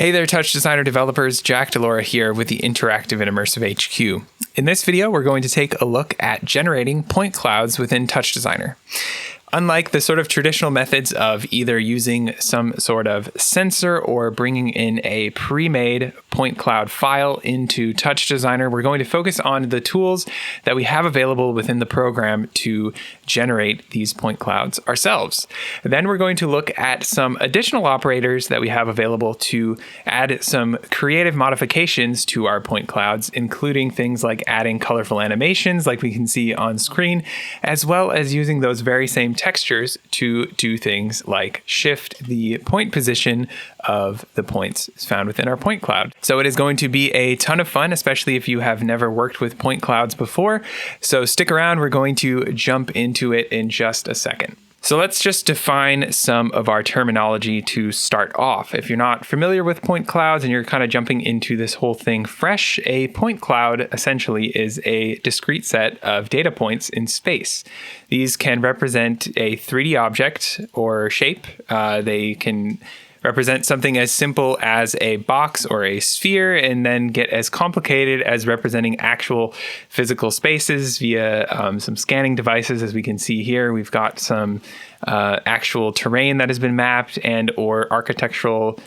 Hey there, TouchDesigner developers. Jack Delora here with the Interactive and Immersive HQ. In this video, we're going to take a look at generating point clouds within TouchDesigner. Unlike the sort of traditional methods of either using some sort of sensor or bringing in a pre-made point cloud file into TouchDesigner, we're going to focus on the tools that we have available within the program to generate these point clouds ourselves. Then we're going to look at some additional operators that we have available to add some creative modifications to our point clouds, including things like adding colorful animations like we can see on screen, as well as using those very same textures to do things like shift the point position of the points found within our point cloud. So it is going to be a ton of fun, especially if you have never worked with point clouds before. So stick around, we're going to jump into it in just a second. So let's just define some of our terminology to start off. If you're not familiar with point clouds and you're kind of jumping into this whole thing fresh, a point cloud essentially is a discrete set of data points in space. These can represent a 3D object or shape. They can represent something as simple as a box or a sphere, and then get as complicated as representing actual physical spaces via some scanning devices. As we can see here, we've got some actual terrain that has been mapped and or architectural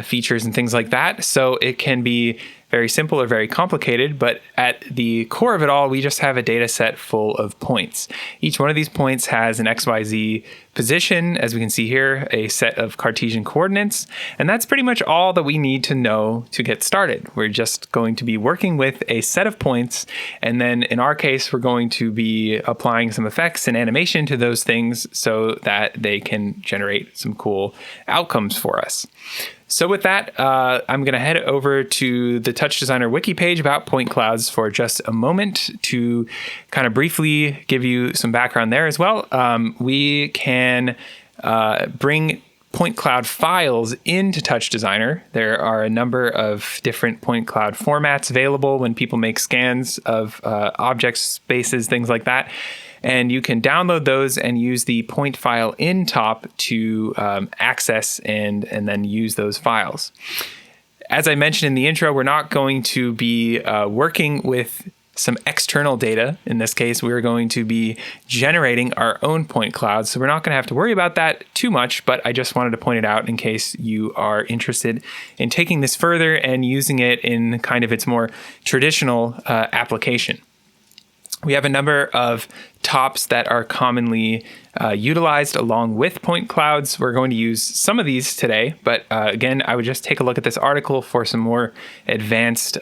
features and things like that. So it can be very simple or very complicated, but at the core of it all, we just have a data set full of points. Each one of these points has an XYZ position, as we can see here, a set of Cartesian coordinates, and that's pretty much all that we need to know to get started. We're just going to be working with a set of points, and then in our case, we're going to be applying some effects and animation to those things so that they can generate some cool outcomes for us. So with that, I'm going to head over to the TouchDesigner wiki page about point clouds for just a moment to kind of briefly give you some background there as well. We can bring point cloud files into TouchDesigner. There are a number of different point cloud formats available when people make scans of objects, spaces, things like that. And you can download those and use the point file in top to access and then use those files. As I mentioned in the intro, we're not going to be working with some external data. In this case, we're going to be generating our own point clouds. So we're not going to have to worry about that too much, but I just wanted to point it out in case you are interested in taking this further and using it in kind of its more traditional application. We have a number of tops that are commonly utilized along with point clouds. We're going to use some of these today, but again, I would just take a look at this article for some more advanced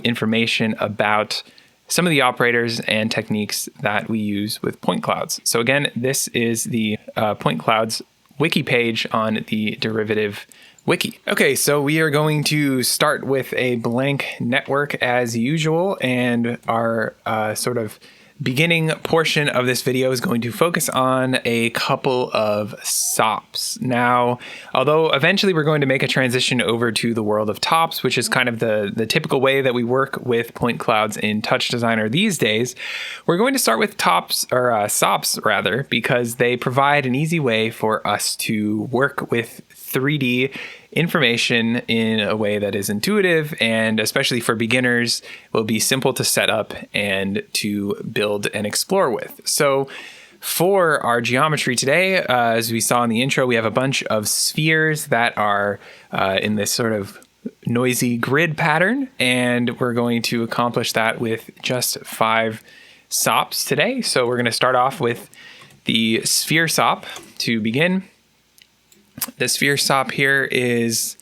information about some of the operators and techniques that we use with point clouds. So again, this is the point clouds wiki page on the Derivative wiki. Okay, so we are going to start with a blank network as usual, and our sort of beginning portion of this video is going to focus on a couple of SOPs. Now, although eventually we're going to make a transition over to the world of tops, which is kind of the typical way that we work with point clouds in TouchDesigner these days, we're going to start with tops, or SOPs rather, because they provide an easy way for us to work with 3D information in a way that is intuitive, and especially for beginners, will be simple to set up and to build and explore with. So for our geometry today, as we saw in the intro, we have a bunch of spheres that are in this sort of noisy grid pattern, and we're going to accomplish that with just 5 SOPs today. So we're going to start off with the sphere SOP to begin. The sphere SOP here is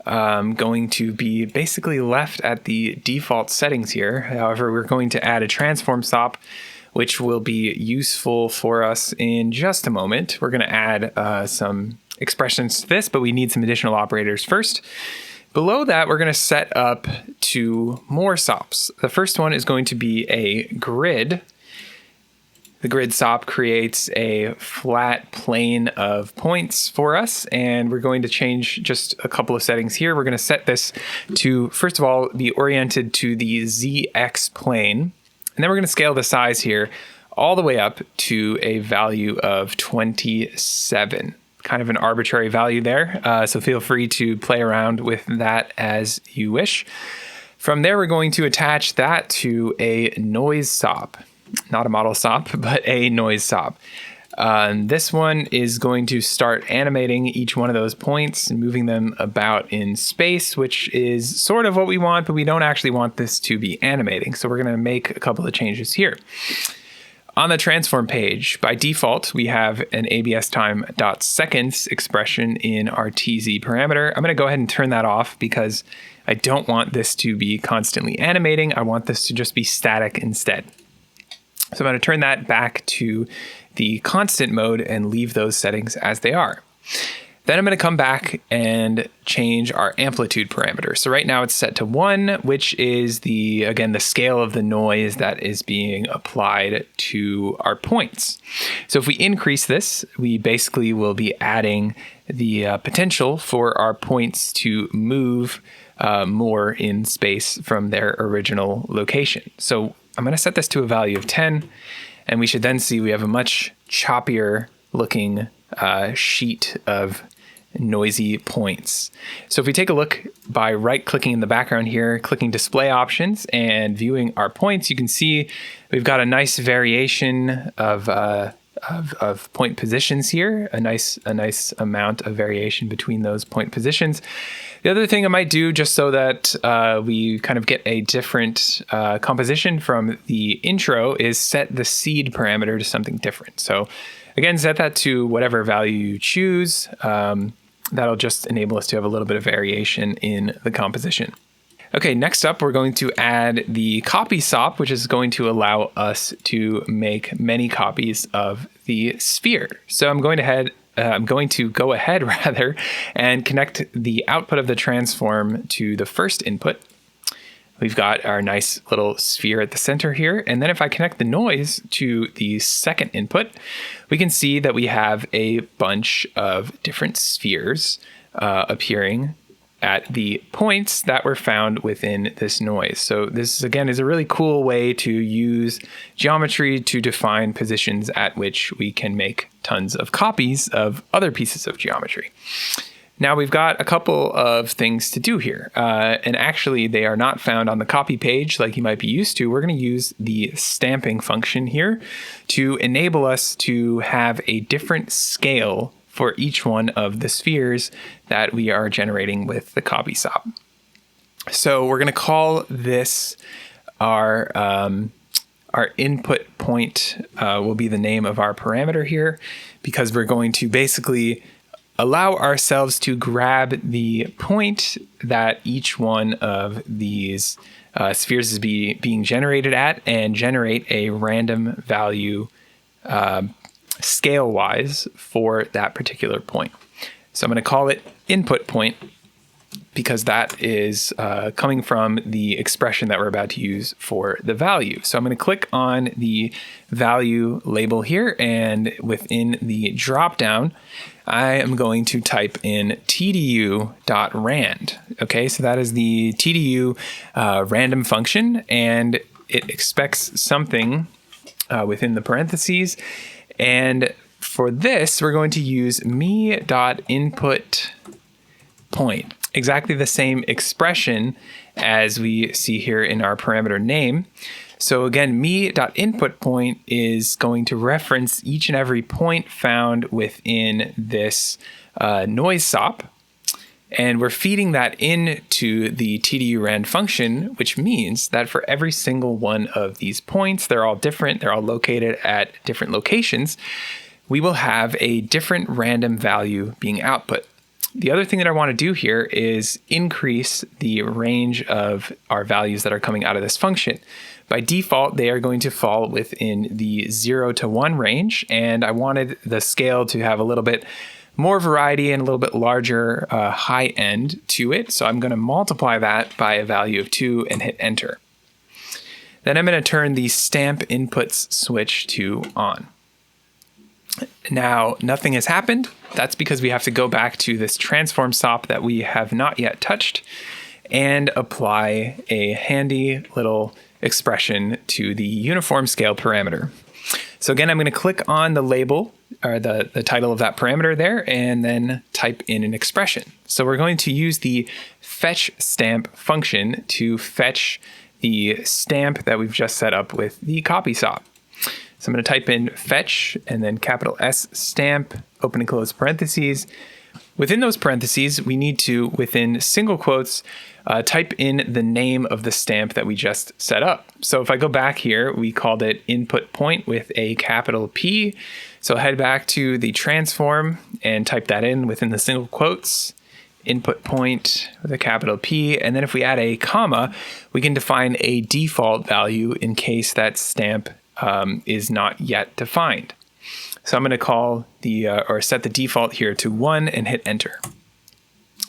going to be basically left at the default settings here. However, we're going to add a transform SOP, which will be useful for us in just a moment. We're going to add some expressions to this, but we need some additional operators first. Below that, we're going to set up 2 more SOPs. The first one is going to be a grid. The grid SOP creates a flat plane of points for us, and we're going to change just a couple of settings here. We're going to set this to, first of all, be oriented to the ZX plane, and then we're going to scale the size here all the way up to a value of 27. kind of an arbitrary value there. So feel free to play around with that as you wish. From there, we're going to attach that to a noise SOP, not a model SOP, but a noise SOP. This one is going to start animating each one of those points and moving them about in space, which is sort of what we want, but we don't actually want this to be animating. So we're going to make a couple of changes here. On the transform page, by default, we have an ABS time.seconds expression in our TZ parameter. I'm going to go ahead and turn that off because I don't want this to be constantly animating. I want this to just be static instead. So I'm going to turn that back to the constant mode and leave those settings as they are. Then I'm going to come back and change our amplitude parameter. So right now it's set to 1, which is again, the scale of the noise that is being applied to our points. So if we increase this, we basically will be adding the potential for our points to move more in space from their original location. So I'm going to set this to a value of 10, and we should then see we have a much choppier looking sheet of noisy points. So if we take a look by right-clicking in the background here, clicking display options and viewing our points, you can see we've got a nice variation of point positions here, a nice amount of variation between those point positions. The other thing I might do, just so that we kind of get a different composition from the intro, is set the seed parameter to something different. So again, set that to whatever value you choose. That'll just enable us to have a little bit of variation in the composition. Okay, next up, we're going to add the copy SOP, which is going to allow us to make many copies of the sphere. So I'm going to go ahead rather and connect the output of the transform to the first input. We've got our nice little sphere at the center here. And then if I connect the noise to the second input, we can see that we have a bunch of different spheres appearing at the points that were found within this noise. So this, again, is a really cool way to use geometry to define positions at which we can make tons of copies of other pieces of geometry. Now we've got a couple of things to do here, and actually they are not found on the copy page like you might be used to. We're going to use the stamping function here to enable us to have a different scale for each one of the spheres that we are generating with the copy SOP. So we're going to call this our input point will be the name of our parameter here, because we're going to basically allow ourselves to grab the point that each one of these spheres is being generated at and generate a random value scale-wise for that particular point. So I'm going to call it input point because that is coming from the expression that we're about to use for the value. So I'm going to click on the value label here, and within the dropdown, I am going to type in tdu.rand. Okay, so that is the TDU random function, and it expects something within the parentheses. And for this, we're going to use me.input point. Exactly the same expression as we see here in our parameter name. So again, me.input point is going to reference each and every point found within this noise SOP. And we're feeding that into the tdu.rand function, which means that for every single one of these points, they're all different, they're all located at different locations, we will have a different random value being output. The other thing that I want to do here is increase the range of our values that are coming out of this function. By default, they are going to fall within the 0 to 1 range, and I wanted the scale to have a little bit more variety and a little bit larger high end to it. So I'm going to multiply that by a value of 2 and hit enter. Then I'm going to turn the stamp inputs switch to on. Now, nothing has happened. That's because we have to go back to this transform SOP that we have not yet touched and apply a handy little expression to the uniform scale parameter. So again, I'm going to click on the label or the title of that parameter there, and then type in an expression. So we're going to use the fetch stamp function to fetch the stamp that we've just set up with the copy SOP. So I'm going to type in fetch and then capital S stamp, open and close parentheses. Within those parentheses, we need to, within single quotes, type in the name of the stamp that we just set up. So if I go back here, we called it input point with a capital P. So head back to the transform and type that in within the single quotes, input point with a capital P. And then if we add a comma, we can define a default value in case that stamp is not yet defined. So I'm going to call or set the default here to 1 and hit enter.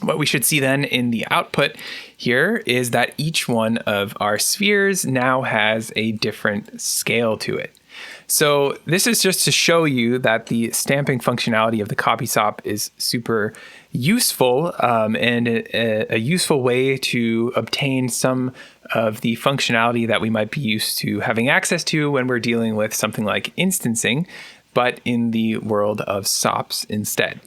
What we should see then in the output here is that each one of our spheres now has a different scale to it. So this is just to show you that the stamping functionality of the copy SOP is super useful and a useful way to obtain some of the functionality that we might be used to having access to when we're dealing with something like instancing, but in the world of SOPs instead.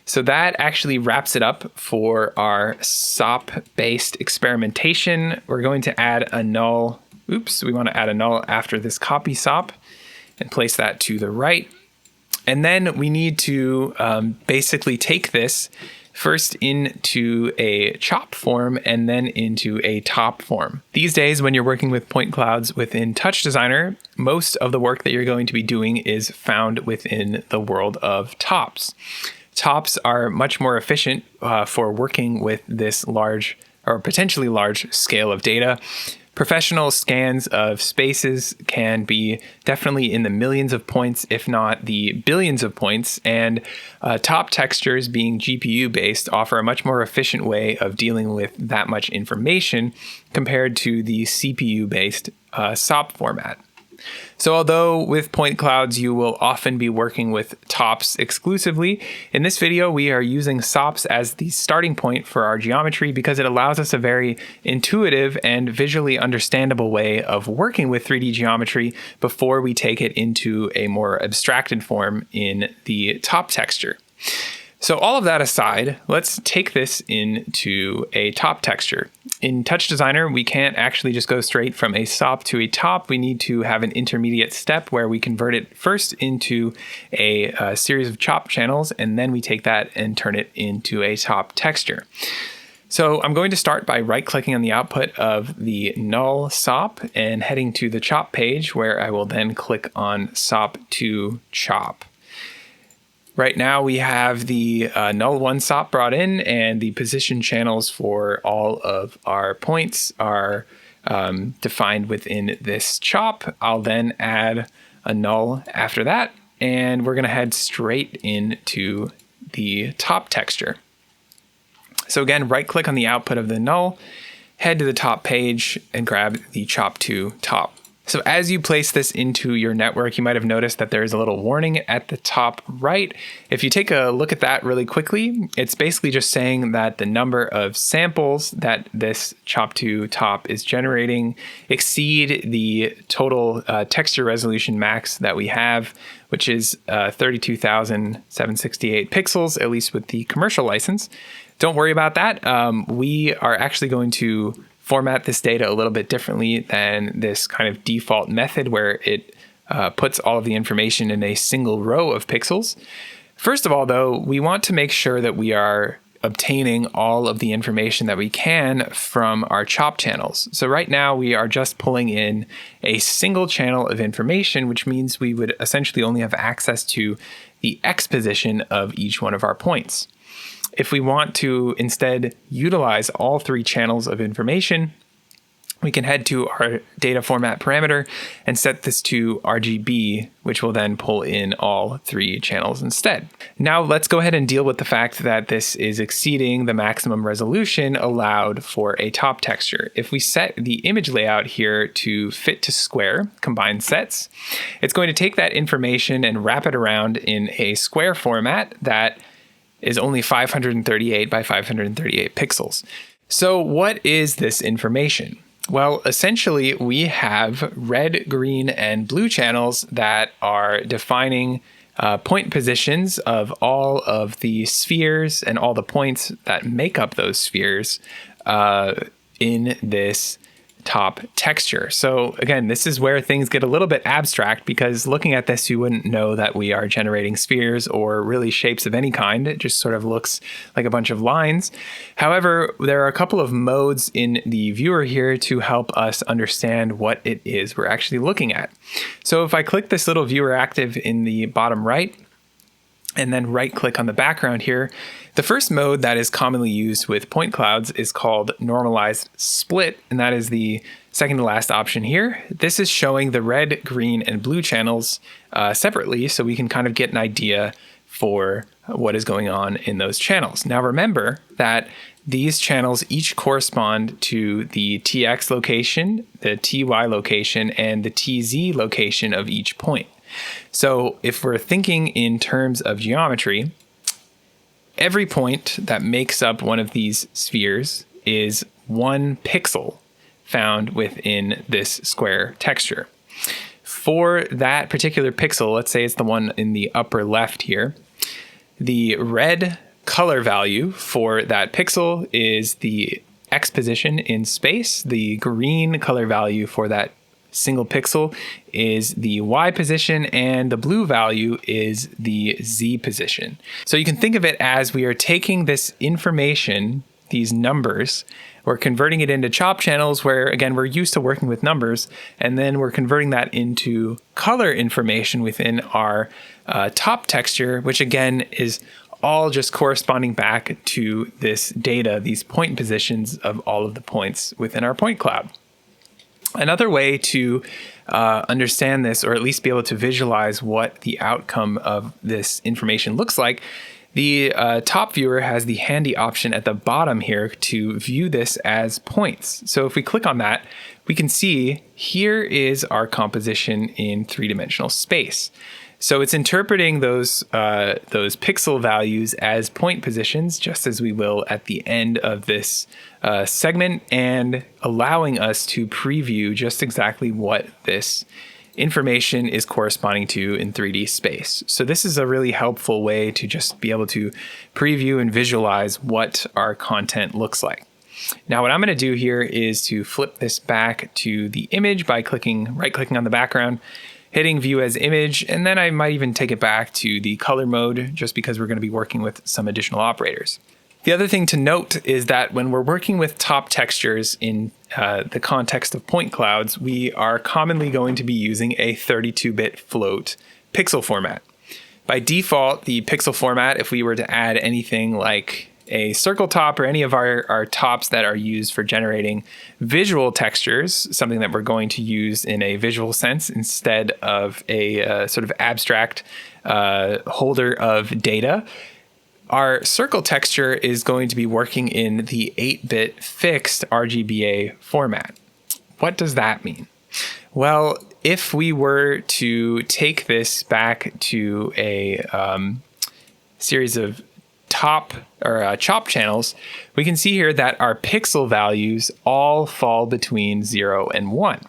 So that actually wraps it up for our SOP-based experimentation. We're going to add a null. Oops, we want to add a null after this copy SOP and place that to the right. And then we need to basically take this first into a chop form and then into a top form. These days, when you're working with point clouds within TouchDesigner, most of the work that you're going to be doing is found within the world of tops. Tops are much more efficient for working with this large or potentially large scale of data. Professional scans of spaces can be definitely in the millions of points, if not the billions of points, and top textures, being GPU based, offer a much more efficient way of dealing with that much information compared to the CPU based SOP format. So although with point clouds you will often be working with tops exclusively, in this video we are using SOPs as the starting point for our geometry because it allows us a very intuitive and visually understandable way of working with 3D geometry before we take it into a more abstracted form in the top texture. So all of that aside, let's take this into a top texture. In TouchDesigner, we can't actually just go straight from a SOP to a top. We need to have an intermediate step where we convert it first into a series of chop channels, and then we take that and turn it into a top texture. So I'm going to start by right-clicking on the output of the null SOP and heading to the chop page, where I will then click on SOP to chop. Right now we have the null 1 SOP brought in, and the position channels for all of our points are defined within this chop. I'll then add a null after that, and we're going to head straight into the top texture. So again, right click on the output of the null, head to the top page and grab the chop to top. So as you place this into your network, you might have noticed that there's a little warning at the top right. If you take a look at that really quickly, it's basically just saying that the number of samples that this chop to top is generating exceed the total texture resolution max that we have, which is 32,768 pixels, at least with the commercial license. Don't worry about that. We are actually going to format this data a little bit differently than this kind of default method where it puts all of the information in a single row of pixels. First of all, though, we want to make sure that we are obtaining all of the information that we can from our chop channels. So right now we are just pulling in a single channel of information, which means we would essentially only have access to the X position of each one of our points. If we want to instead utilize all 3 channels of information, we can head to our data format parameter and set this to RGB, which will then pull in all 3 channels instead. Now let's go ahead and deal with the fact that this is exceeding the maximum resolution allowed for a top texture. If we set the image layout here to fit to square, combine sets, it's going to take that information and wrap it around in a square format that is only 538 by 538 pixels. So what is this information? Well, essentially, we have red, green, and blue channels that are defining point positions of all of the spheres and all the points that make up those spheres in this top texture. So again, this is where things get a little bit abstract, because looking at this, you wouldn't know that we are generating spheres or really shapes of any kind. It just sort of looks like a bunch of lines. However, there are a couple of modes in the viewer here to help us understand what it is we're actually looking at. So if I click this little viewer active in the bottom right, and then right click on the background here, the first mode that is commonly used with point clouds is called normalized split, and that is the second to last option here. This is showing the red, green, and blue channels separately, so we can kind of get an idea for what is going on in those channels. Now remember that these channels each correspond to the TX location, the TY location, and the TZ location of each point. So if we're thinking in terms of geometry, every point that makes up one of these spheres is one pixel found within this square texture. For that particular pixel, let's say it's the one in the upper left here, the red color value for that pixel is the X position in space. The green color value for that single pixel is the Y position, and the blue value is the Z position. So you can think of it as we are taking this information, these numbers, we're converting it into chop channels where, again, we're used to working with numbers, and then we're converting that into color information within our top texture, which again is all just corresponding back to this data, these point positions of all of the points within our point cloud. Another way to understand this, or at least be able to visualize what the outcome of this information looks like, the top viewer has the handy option at the bottom here to view this as points. So if we click on that, we can see here is our composition in three-dimensional space. So it's interpreting those pixel values as point positions, just as we will at the end of this segment, and allowing us to preview just exactly what this information is corresponding to in 3D space. So this is a really helpful way to just be able to preview and visualize what our content looks like. Now what I'm going to do here is to flip this back to the image by right-clicking on the background, hitting view as image, and then I might even take it back to the color mode just because we're going to be working with some additional operators. The other thing to note is that when we're working with top textures in the context of point clouds, we are commonly going to be using a 32-bit float pixel format. By default, the pixel format, if we were to add anything like a circle top or any of our tops that are used for generating visual textures, something that we're going to use in a visual sense instead of a sort of abstract holder of data, our circle texture is going to be working in the 8-bit fixed RGBA format. What does that mean? Well, if we were to take this back to a series of chop channels, we can see here that our pixel values all fall between 0 and 1.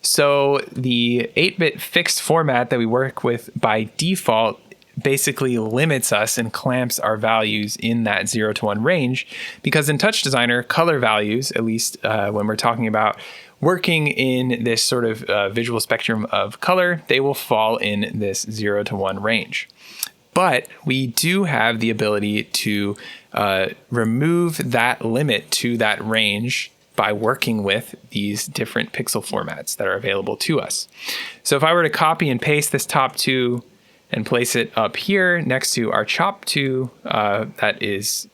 So the 8-bit fixed format that we work with by default basically limits us and clamps our values in that 0 to 1 range, because in TouchDesigner, color values, at least when we're talking about working in this sort of visual spectrum of color, they will fall in this 0 to 1 range. But we do have the ability to remove that limit to that range by working with these different pixel formats that are available to us. So if I were to copy and paste this top 2 and place it up here next to our chop 2 that is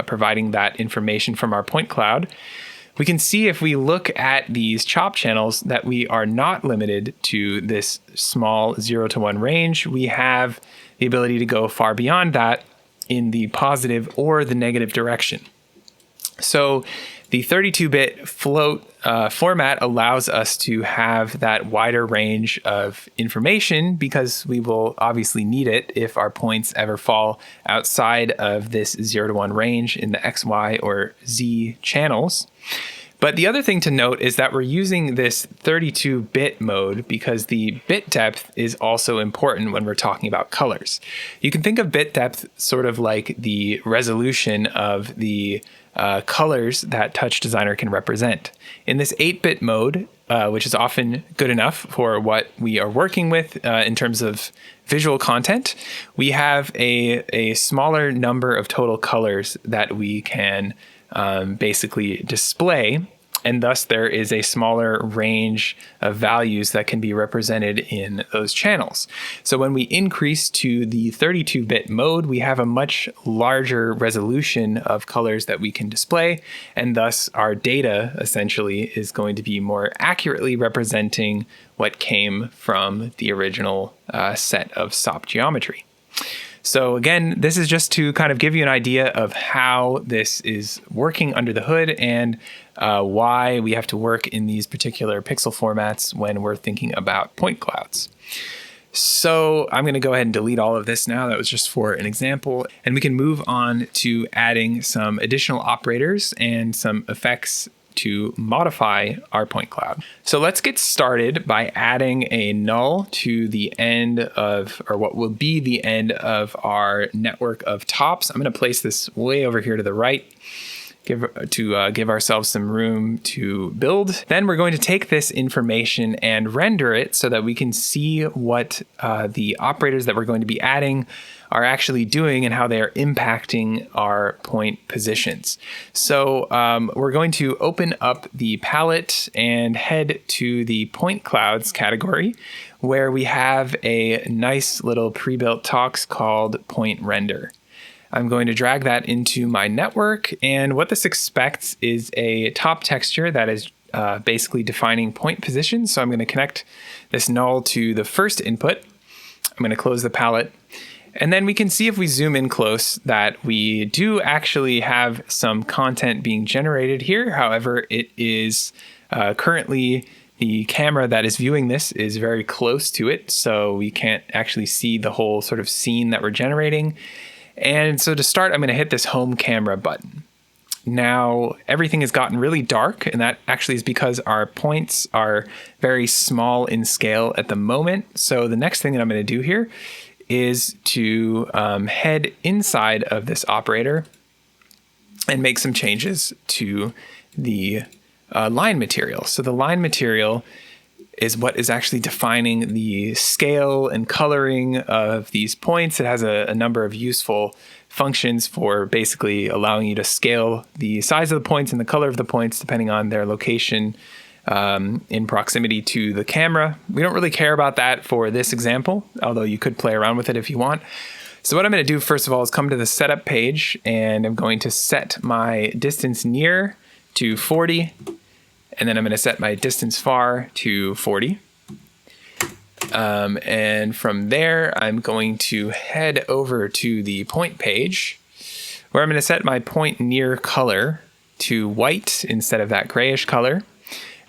providing that information from our point cloud, we can see if we look at these chop channels that we are not limited to this small 0 to 1 range. We have the ability to go far beyond that in the positive or the negative direction. So the 32-bit float format allows us to have that wider range of information, because we will obviously need it if our points ever fall outside of this 0 to 1 range in the X, Y, or Z channels. But the other thing to note is that we're using this 32-bit mode because the bit depth is also important when we're talking about colors. You can think of bit depth sort of like the resolution of the colors that TouchDesigner can represent. In this 8-bit mode, which is often good enough for what we are working with in terms of visual content, we have a smaller number of total colors that we can basically display, and thus there is a smaller range of values that can be represented in those channels. So when we increase to the 32-bit mode, we have a much larger resolution of colors that we can display, and thus our data essentially is going to be more accurately representing what came from the original set of SOP geometry. So again, this is just to kind of give you an idea of how this is working under the hood and why we have to work in these particular pixel formats when we're thinking about point clouds. So I'm going to go ahead and delete all of this now. That was just for an example. And we can move on to adding some additional operators and some effects to modify our point cloud. So let's get started by adding a null to the end of, or what will be the end of our network of tops. I'm going to place this way over here to the right, give ourselves some room to build. Then we're going to take this information and render it so that we can see what the operators that we're going to be adding are actually doing and how they are impacting our point positions. So we're going to open up the palette and head to the point clouds category, where we have a nice little pre-built tox called point render. I'm going to drag that into my network, and what this expects is a top texture that is basically defining point position. So I'm going to connect this null to the first input. I'm going to close the palette. And then we can see if we zoom in close that we do actually have some content being generated here. However, it is currently the camera that is viewing this is very close to it, so we can't actually see the whole sort of scene that we're generating. And so to start, I'm going to hit this home camera button. Now, everything has gotten really dark, and that actually is because our points are very small in scale at the moment. So the next thing that I'm going to do here is to head inside of this operator and make some changes to the line material. So the line material is what is actually defining the scale and coloring of these points. It has a number of useful functions for basically allowing you to scale the size of the points and the color of the points depending on their location in proximity to the camera. We don't really care about that for this example, although you could play around with it if you want. So what I'm going to do first of all is come to the setup page, and I'm going to set my distance near to 40, and then I'm going to set my distance far to 40. And from there, I'm going to head over to the point page, where I'm going to set my point near color to white instead of that grayish color.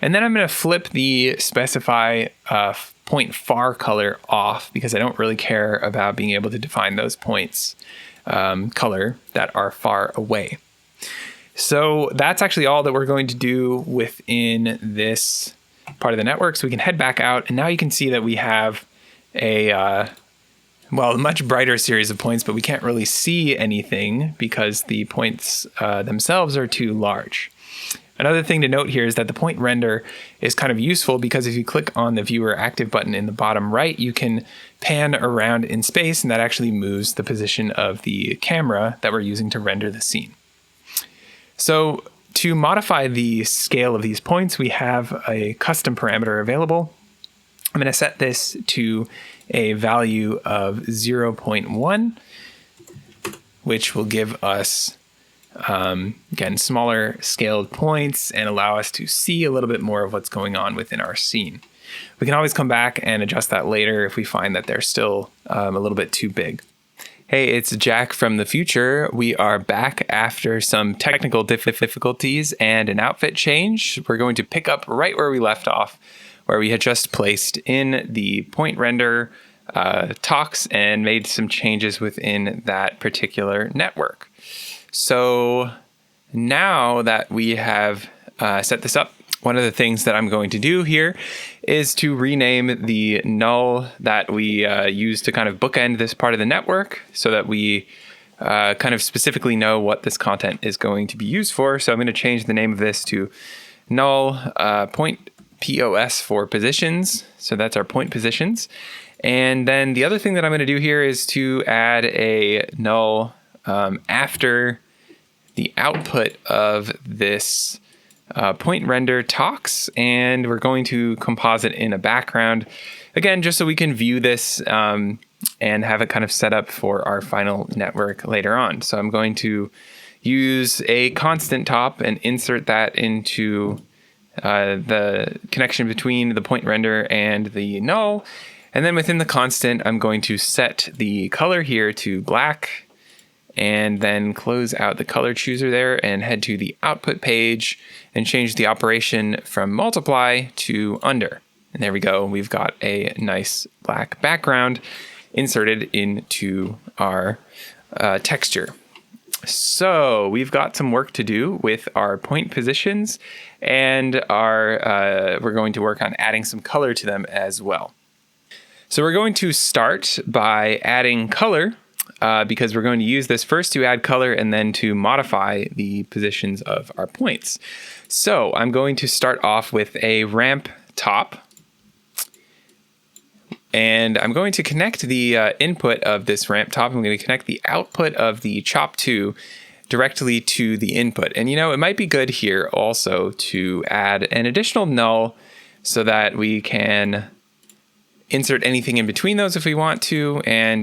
And then I'm going to flip the specify point far color off, because I don't really care about being able to define those points color that are far away. So that's actually all that we're going to do within this part of the network. So we can head back out, and now you can see that we have a much brighter series of points, but we can't really see anything because the points themselves are too large. Another thing to note here is that the point render is kind of useful because if you click on the viewer active button in the bottom right, you can pan around in space, and that actually moves the position of the camera that we're using to render the scene. So to modify the scale of these points, we have a custom parameter available. I'm going to set this to a value of 0.1, which will give us again, smaller scaled points and allow us to see a little bit more of what's going on within our scene. We can always come back and adjust that later if we find that they're still a little bit too big. Hey, it's Jack from the future. We are back after some technical difficulties and an outfit change. We're going to pick up right where we left off, where we had just placed in the point render talks and made some changes within that particular network. So now that we have set this up, one of the things that I'm going to do here is to rename the null that we use to kind of bookend this part of the network so that we kind of specifically know what this content is going to be used for. So I'm going to change the name of this to null point POS for positions. So that's our point positions. And then the other thing that I'm going to do here is to add a null after the output of this point render talks, and we're going to composite in a background again, just so we can view this and have it kind of set up for our final network later on. So I'm going to use a constant top and insert that into the connection between the point render and the null. And then within the constant, I'm going to set the color here to black, and then close out the color chooser there and head to the output page and change the operation from multiply to under. And there we go. We've got a nice black background inserted into our texture. So we've got some work to do with our point positions, and we're going to work on adding some color to them as well. So we're going to start by adding color because we're going to use this first to add color and then to modify the positions of our points. So I'm going to start off with a ramp top, and I'm going to connect the input of this ramp top. I'm going to connect the output of the chop2 directly to the input. And it might be good here also to add an additional null so that we can insert anything in between those if we want to, and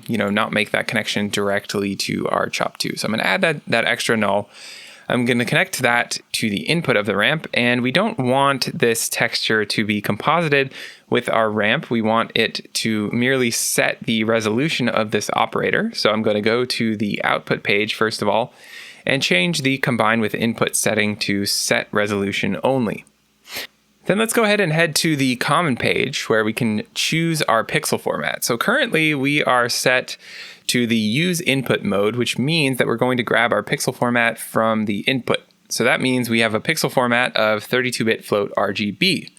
not make that connection directly to our chop2. So I'm going to add that extra null. I'm going to connect that to the input of the ramp, and we don't want this texture to be composited with our ramp. We want it to merely set the resolution of this operator. So I'm going to go to the output page first of all and change the combine with input setting to set resolution only. Then let's go ahead and head to the common page where we can choose our pixel format. So currently we are set to the use input mode, which means that we're going to grab our pixel format from the input. So that means we have a pixel format of 32-bit float RGB.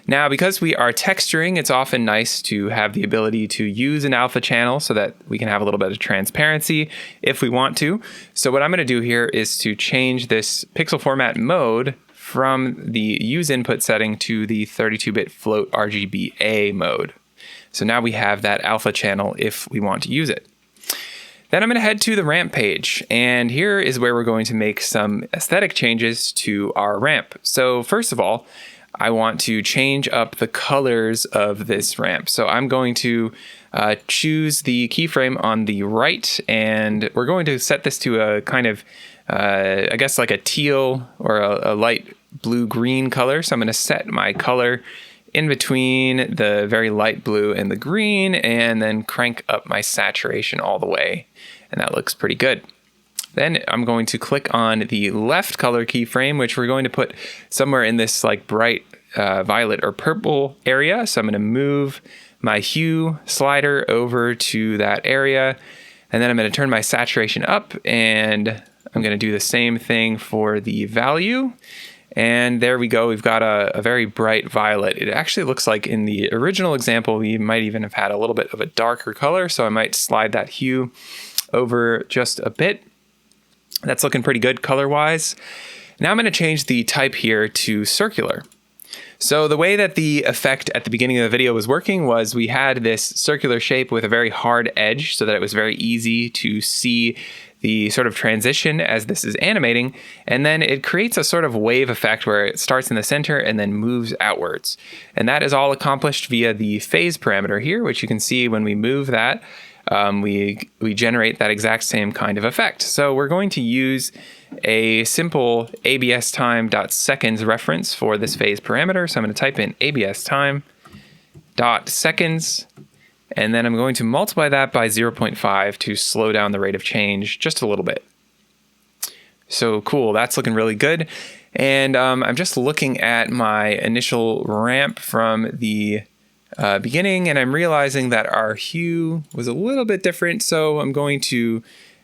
Now, because we are texturing, it's often nice to have the ability to use an alpha channel so that we can have a little bit of transparency if we want to. So what I'm going to do here is to change this pixel format mode from the use input setting to the 32-bit float RGBA mode. So now we have that alpha channel if we want to use it. Then I'm going to head to the ramp page, and here is where we're going to make some aesthetic changes to our ramp. So first of all, I want to change up the colors of this ramp. So I'm going to choose the keyframe on the right, and we're going to set this to a kind of, I guess like a teal or a light blue-green color. So I'm going to set my color in between the very light blue and the green, and then crank up my saturation all the way. And that looks pretty good. Then I'm going to click on the left color keyframe, which we're going to put somewhere in this like bright violet or purple area. So I'm going to move my hue slider over to that area. And then I'm going to turn my saturation up, and I'm going to do the same thing for the value. And there we go. We've got a very bright violet. It actually looks like in the original example, we might even have had a little bit of a darker color. So I might slide that hue over just a bit. That's looking pretty good color-wise. Now I'm going to change the type here to circular. So the way that the effect at the beginning of the video was working was we had this circular shape with a very hard edge so that it was very easy to see the sort of transition as this is animating, and then it creates a sort of wave effect where it starts in the center and then moves outwards. And that is all accomplished via the phase parameter here, which you can see when we move that, we generate that exact same kind of effect. So we're going to use a simple abs time.seconds reference for this phase parameter. So I'm going to type in abs time.seconds, and then I'm going to multiply that by 0.5 to slow down the rate of change just a little bit. So cool, that's looking really good. And I'm just looking at my initial ramp from the beginning, and I'm realizing that our hue was a little bit different. So I'm going to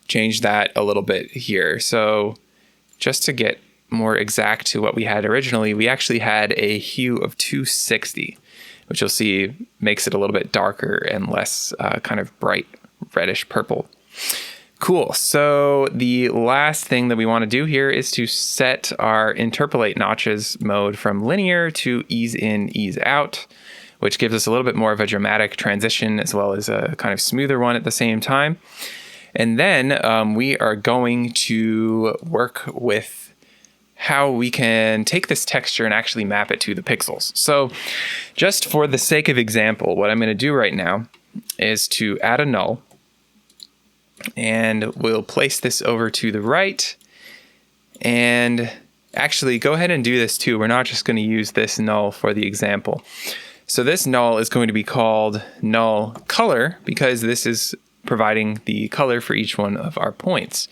change that a little bit here. So just to get more exact to what we had originally, we actually had a hue of 260, which you'll see makes it a little bit darker and less kind of bright reddish purple. Cool. So the last thing that we want to do here is to set our interpolate notches mode from linear to ease in, ease out, which gives us a little bit more of a dramatic transition as well as a kind of smoother one at the same time. And then we are going to work with how we can take this texture and actually map it to the pixels. So just for the sake of example, what I'm going to do right now is to add a null, and we'll place this over to the right. And actually go ahead and do this too. We're not just going to use this null for the example. So this null is going to be called null color because this is providing the color for each one of our points.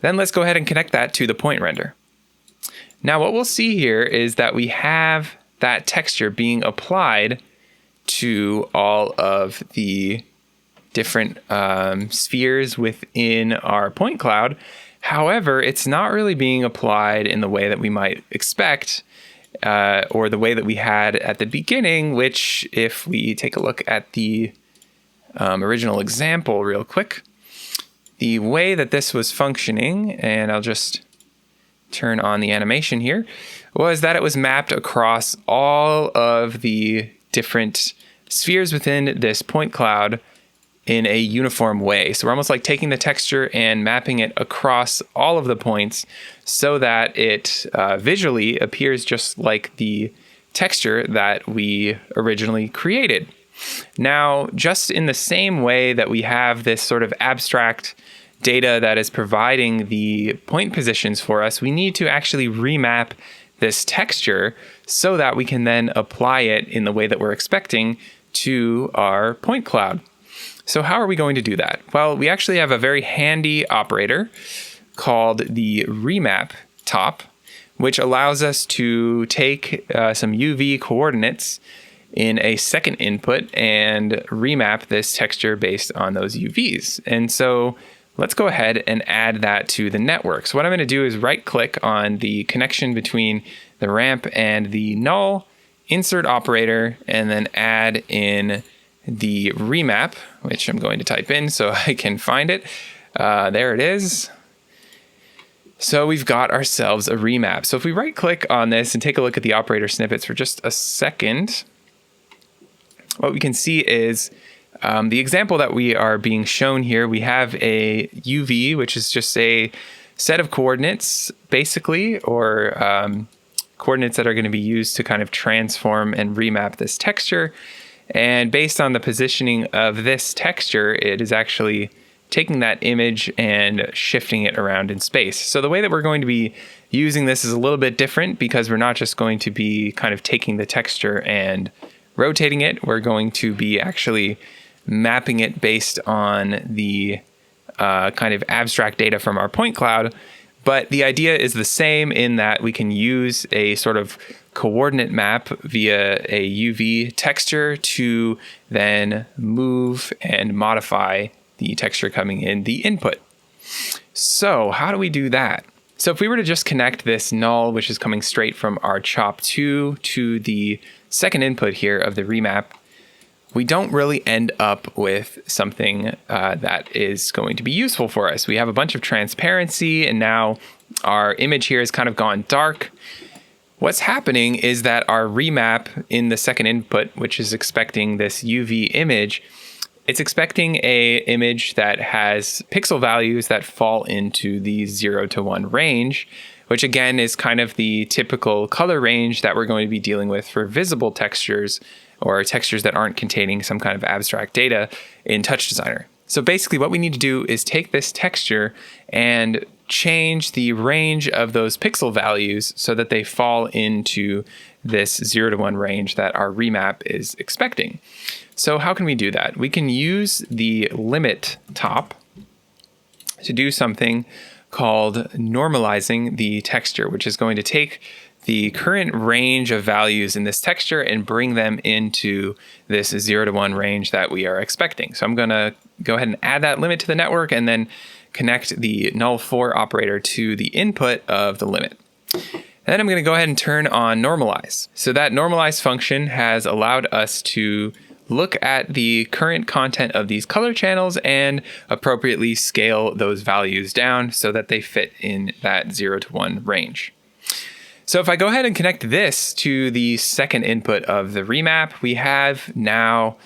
Then let's go ahead and connect that to the point render. Now what we'll see here is that we have that texture being applied to all of the different spheres within our point cloud. However, it's not really being applied in the way that we might expect, or the way that we had at the beginning, which if we take a look at the original example real quick, the way that this was functioning, and I'll just turn on the animation here, was that it was mapped across all of the different spheres within this point cloud in a uniform way. So we're almost like taking the texture and mapping it across all of the points so that it visually appears just like the texture that we originally created. Now, just in the same way that we have this sort of abstract data that is providing the point positions for us, we need to actually remap this texture so that we can then apply it in the way that we're expecting to our point cloud. So how are we going to do that? Well, we actually have a very handy operator called the remap top, which allows us to take some UV coordinates in a second input and remap this texture based on those UVs. And so let's go ahead and add that to the network. So what I'm going to do is right click on the connection between the ramp and the null, insert operator, and then add in the remap, which I'm going to type in so I can find it. There it is. So we've got ourselves a remap. So if we right click on this and take a look at the operator snippets for just a second, what we can see is the example that we are being shown here. We have a UV, which is just a set of coordinates basically, or coordinates that are going to be used to kind of transform and remap this texture. And based on the positioning of this texture, it is actually taking that image and shifting it around in space. So the way that we're going to be using this is a little bit different because we're not just going to be kind of taking the texture and rotating it. We're going to be actually mapping it based on the kind of abstract data from our point cloud. But the idea is the same in that we can use a sort of coordinate map via a UV texture to then move and modify the texture coming in the input. So how do we do that? So if we were to just connect this null, which is coming straight from our chop2 to the second input here of the remap, we don't really end up with something that is going to be useful for us. We have a bunch of transparency, and now our image here has kind of gone dark. What's happening is that our remap in the second input, which is expecting this UV image, it's expecting a image that has pixel values that fall into the 0 to 1 range, which again is kind of the typical color range that we're going to be dealing with for visible textures or textures that aren't containing some kind of abstract data in TouchDesigner. So basically what we need to do is take this texture and change the range of those pixel values so that they fall into this 0 to 1 range that our remap is expecting. So how can we do that? We can use the limit top to do something called normalizing the texture, which is going to take the current range of values in this texture and bring them into this 0 to 1 range that we are expecting. So I'm going to go ahead and add that limit to the network and then connect the null for operator to the input of the limit. And then I'm going to go ahead and turn on normalize. So that normalize function has allowed us to look at the current content of these color channels and appropriately scale those values down so that they fit in that 0 to 1 range. So if I go ahead and connect this to the second input of the remap, we have now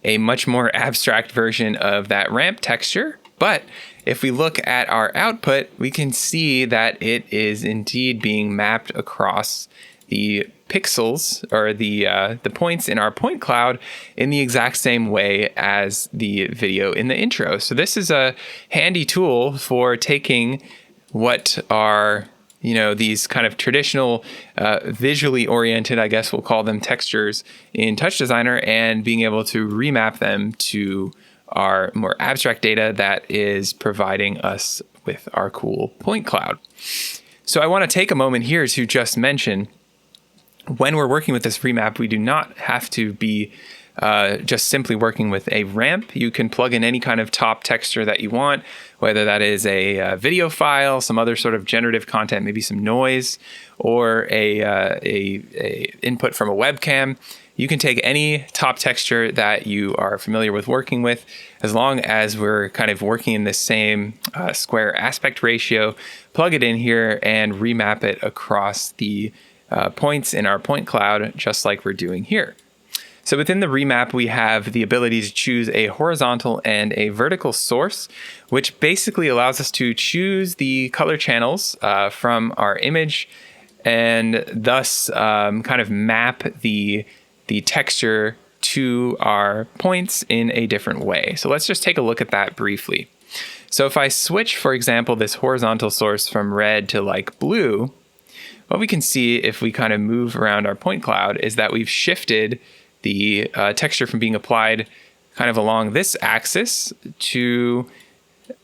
a much more abstract version of that ramp texture. But if we look at our output, we can see that it is indeed being mapped across the pixels or the points in our point cloud in the exact same way as the video in the intro. So this is a handy tool for taking what are these kind of traditional, visually oriented, I guess we'll call them textures in TouchDesigner, and being able to remap them to our more abstract data that is providing us with our cool point cloud. So I want to take a moment here to just mention, when we're working with this remap, we do not have to be just simply working with a ramp. You can plug in any kind of top texture that you want, whether that is a video file, some other sort of generative content, maybe some noise, or a input from a webcam. You can take any top texture that you are familiar with working with, as long as we're kind of working in the same square aspect ratio, plug it in here and remap it across the points in our point cloud, just like we're doing here. So within the remap, we have the ability to choose a horizontal and a vertical source, which basically allows us to choose the color channels from our image, and thus kind of map the texture to our points in a different way. So let's just take a look at that briefly. So if I switch, for example, this horizontal source from red to like blue, what we can see if we kind of move around our point cloud is that we've shifted the texture from being applied kind of along this axis to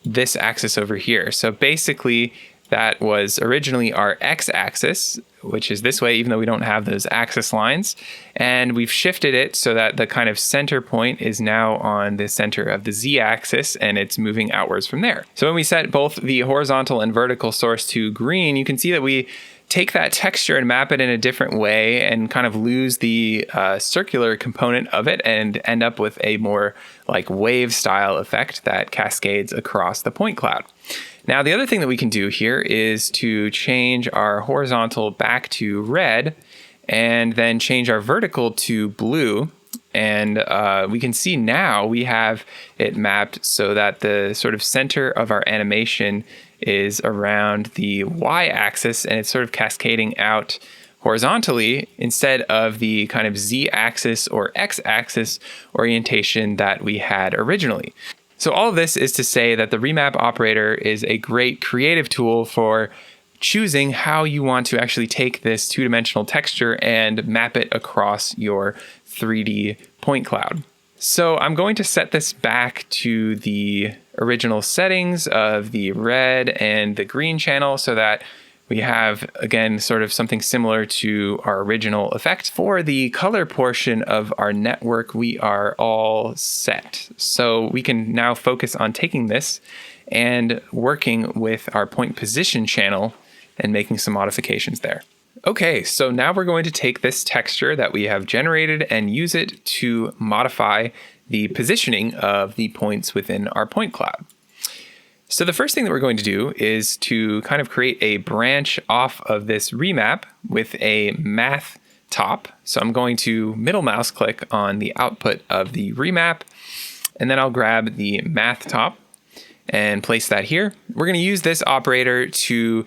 this axis over here. So basically that was originally our x-axis, which is this way, even though we don't have those axis lines. And we've shifted it so that the kind of center point is now on the center of the z-axis, and it's moving outwards from there. So when we set both the horizontal and vertical source to green, you can see that we take that texture and map it in a different way and kind of lose the circular component of it and end up with a more like wave style effect that cascades across the point cloud. Now, the other thing that we can do here is to change our horizontal back to red and then change our vertical to blue. And we can see now we have it mapped so that the sort of center of our animation is around the y-axis, and it's sort of cascading out horizontally instead of the kind of z-axis or x-axis orientation that we had originally. So all of this is to say that the remap operator is a great creative tool for choosing how you want to actually take this two-dimensional texture and map it across your 3D point cloud. So I'm going to set this back to the original settings of the red and the green channel so that we have, again, sort of something similar to our original effect. For the color portion of our network, we are all set. So we can now focus on taking this and working with our point position channel and making some modifications there. Okay, so now we're going to take this texture that we have generated and use it to modify the positioning of the points within our point cloud. So the first thing that we're going to do is to kind of create a branch off of this remap with a math top. So I'm going to middle mouse click on the output of the remap, and then I'll grab the math top and place that here. We're going to use this operator to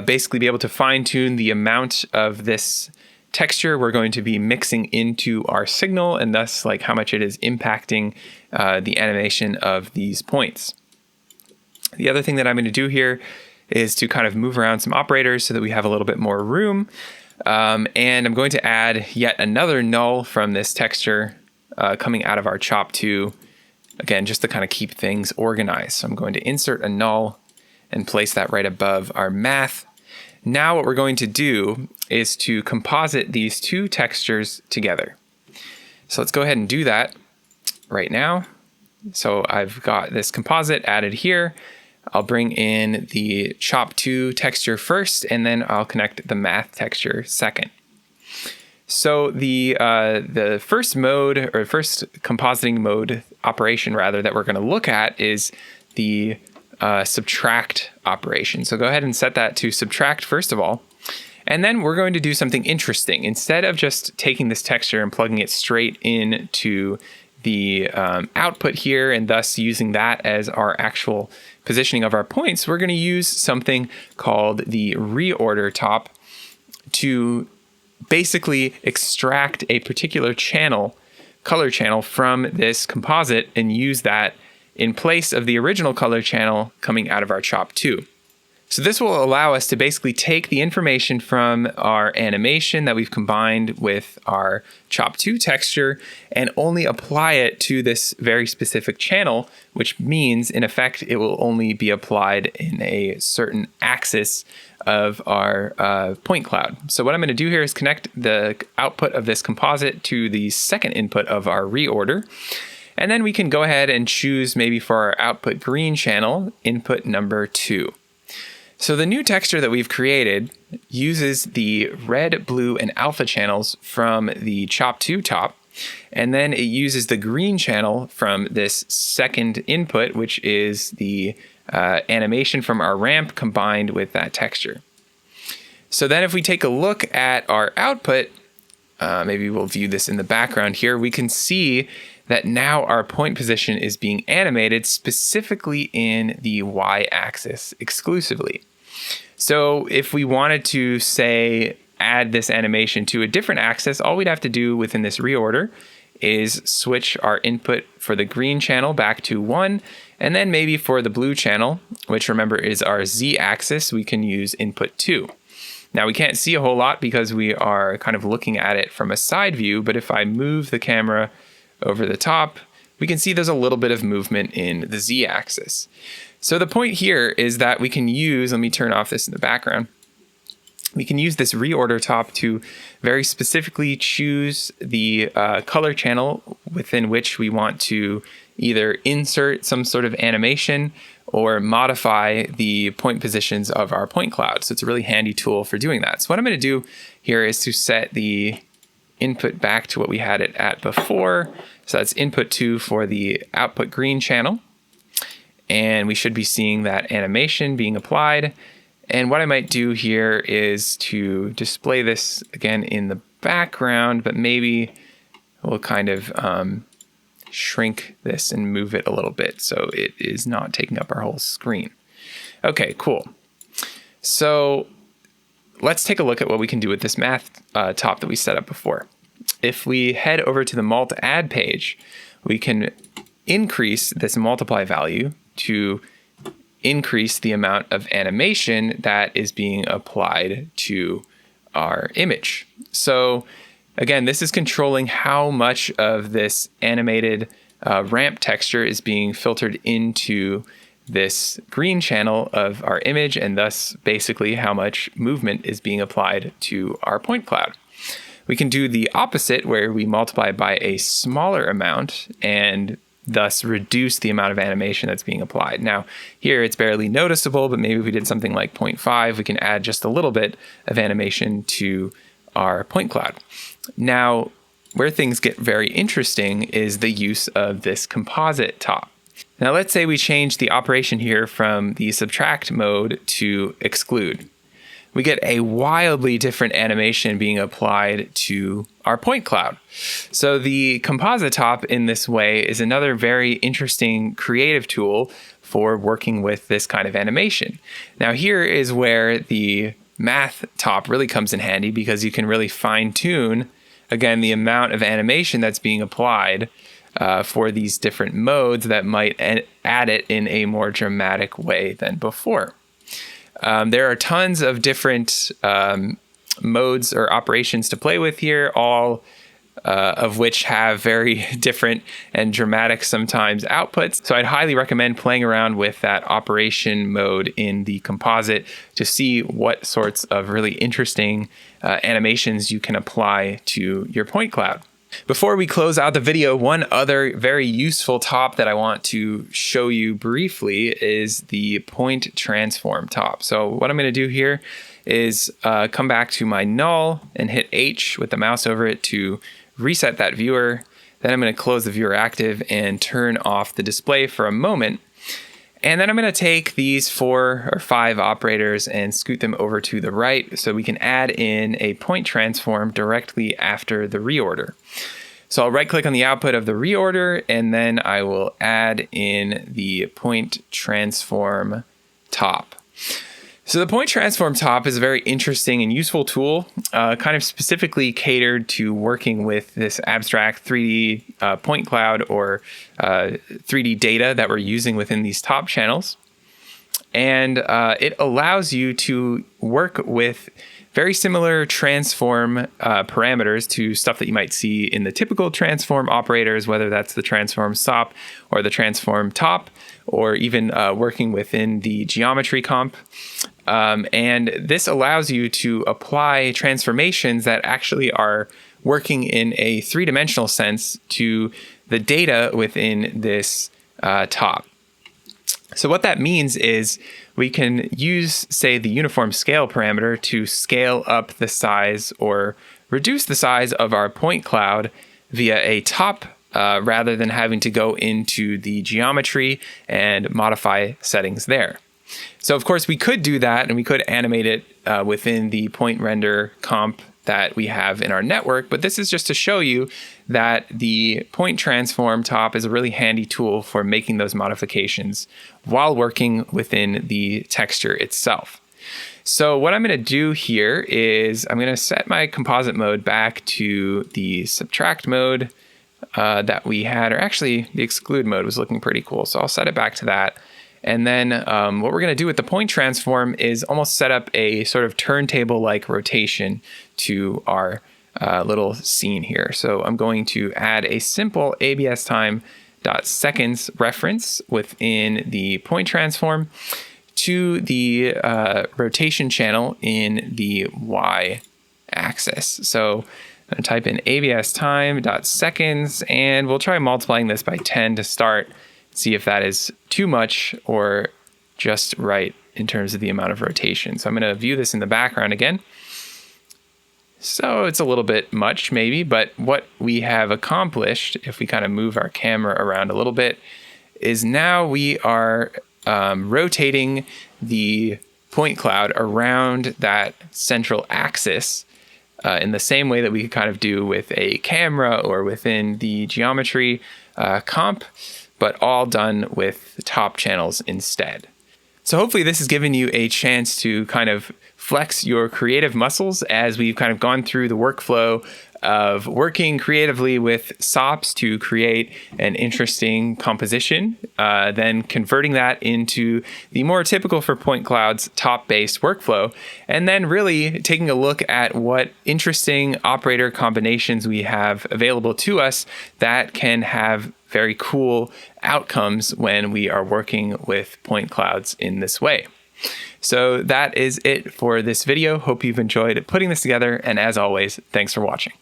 basically be able to fine tune the amount of this texture we're going to be mixing into our signal, and thus like how much it is impacting the animation of these points. The other thing that I'm going to do here is to kind of move around some operators so that we have a little bit more room. And I'm going to add yet another null from this texture coming out of our chop 2, again, just to kind of keep things organized. So I'm going to insert a null and place that right above our math. Now what we're going to do is to composite these two textures together. So let's go ahead and do that right now. So I've got this composite added here. I'll bring in the Chop 2 texture first, and then I'll connect the math texture second. So the first mode, or first compositing mode operation rather, that we're going to look at is the subtract operation. So go ahead and set that to subtract first of all. And then we're going to do something interesting. Instead of just taking this texture and plugging it straight into the output here, and thus using that as our actual positioning of our points, we're going to use something called the reorder top to basically extract a particular channel, color channel, from this composite and use that in place of the original color channel coming out of our Chop 2. So this will allow us to basically take the information from our animation that we've combined with our Chop 2 texture and only apply it to this very specific channel, which means in effect it will only be applied in a certain axis of our point cloud. So what I'm going to do here is connect the output of this composite to the second input of our reorder. And then we can go ahead and choose maybe for our output green channel, input number 2. So the new texture that we've created uses the red, blue, and alpha channels from the Chop 2 top, and then it uses the green channel from this second input, which is the animation from our ramp combined with that texture. So then if we take a look at our output, maybe we'll view this in the background here, we can see that now our point position is being animated specifically in the y-axis exclusively. So if we wanted to, say, add this animation to a different axis, all we'd have to do within this reorder is switch our input for the green channel back to 1, and then maybe for the blue channel, which remember is our z-axis, we can use input 2. Now we can't see a whole lot because we are kind of looking at it from a side view, but if I move the camera over the top, we can see there's a little bit of movement in the z-axis. So the point here is that we can use, let me turn off this in the background, we can use this reorder top to very specifically choose the color channel within which we want to either insert some sort of animation or modify the point positions of our point cloud. So it's a really handy tool for doing that. So what I'm going to do here is to set the input back to what we had it at before. So that's input 2 for the output green channel. And we should be seeing that animation being applied. And what I might do here is to display this again in the background, but maybe we'll kind of shrink this and move it a little bit so it is not taking up our whole screen. Okay, cool. So let's take a look at what we can do with this math top that we set up before. If we head over to the Mult Add page, we can increase this multiply value to increase the amount of animation that is being applied to our image. So again, this is controlling how much of this animated ramp texture is being filtered into this green channel of our image, and thus basically how much movement is being applied to our point cloud. We can do the opposite where we multiply by a smaller amount and thus reduce the amount of animation that's being applied. Now, here it's barely noticeable, but maybe if we did something like 0.5, we can add just a little bit of animation to our point cloud. Now, where things get very interesting is the use of this composite top. Now, let's say we change the operation here from the subtract mode to exclude. We get a wildly different animation being applied to our point cloud. So the composite top in this way is another very interesting creative tool for working with this kind of animation. Now here is where the math top really comes in handy, because you can really fine tune, again, the amount of animation that's being applied for these different modes that might add it in a more dramatic way than before. There are tons of different modes or operations to play with here, all of which have very different and dramatic sometimes outputs. So I'd highly recommend playing around with that operation mode in the composite to see what sorts of really interesting animations you can apply to your point cloud. Before we close out the video, one other very useful top that I want to show you briefly is the point transform top. So what I'm going to do here is come back to my null and hit H with the mouse over it to reset that viewer. Then I'm going to close the viewer active and turn off the display for a moment. And then I'm going to take these 4 or 5 operators and scoot them over to the right so we can add in a point transform directly after the reorder. So I'll right click on the output of the reorder, and then I will add in the point transform top. So the point transform top is a very interesting and useful tool, kind of specifically catered to working with this abstract 3D point cloud or 3D data that we're using within these top channels. And it allows you to work with very similar transform parameters to stuff that you might see in the typical transform operators, whether that's the transform SOP or the transform top, or even working within the geometry comp. And this allows you to apply transformations that actually are working in a 3-dimensional sense to the data within this top. So what that means is we can use, say, the uniform scale parameter to scale up the size or reduce the size of our point cloud via a top rather than having to go into the geometry and modify settings there. So of course we could do that, and we could animate it within the point render comp that we have in our network, but this is just to show you that the point transform top is a really handy tool for making those modifications while working within the texture itself. So what I'm going to do here is I'm going to set my composite mode back to the subtract mode that we had, or actually the exclude mode was looking pretty cool. So I'll set it back to that. And then what we're going to do with the point transform is almost set up a sort of turntable-like rotation to our little scene here. So I'm going to add a simple ABS time.seconds reference within the point transform to the rotation channel in the Y axis. So I'm going to type in ABS time.seconds, and we'll try multiplying this by 10 to start. See if that is too much or just right in terms of the amount of rotation. So I'm going to view this in the background again. So it's a little bit much maybe, but what we have accomplished, if we kind of move our camera around a little bit, is now we are rotating the point cloud around that central axis in the same way that we could kind of do with a camera or within the geometry comp, but all done with top channels instead. So hopefully this has given you a chance to kind of flex your creative muscles as we've kind of gone through the workflow of working creatively with SOPs to create an interesting composition, then converting that into the more typical for point clouds top-based workflow, and then really taking a look at what interesting operator combinations we have available to us that can have very cool outcomes when we are working with point clouds in this way. So that is it for this video. Hope you've enjoyed putting this together, and as always, thanks for watching.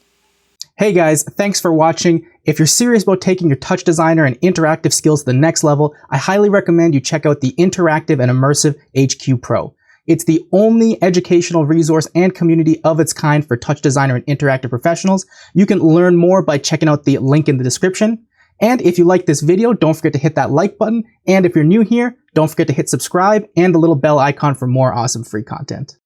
Hey guys, thanks for watching. If you're serious about taking your TouchDesigner and interactive skills to the next level, I highly recommend you check out the Interactive and Immersive HQ Pro. It's the only educational resource and community of its kind for TouchDesigner and interactive professionals. You can learn more by checking out the link in the description. And if you like this video, don't forget to hit that like button. And if you're new here, don't forget to hit subscribe and the little bell icon for more awesome free content.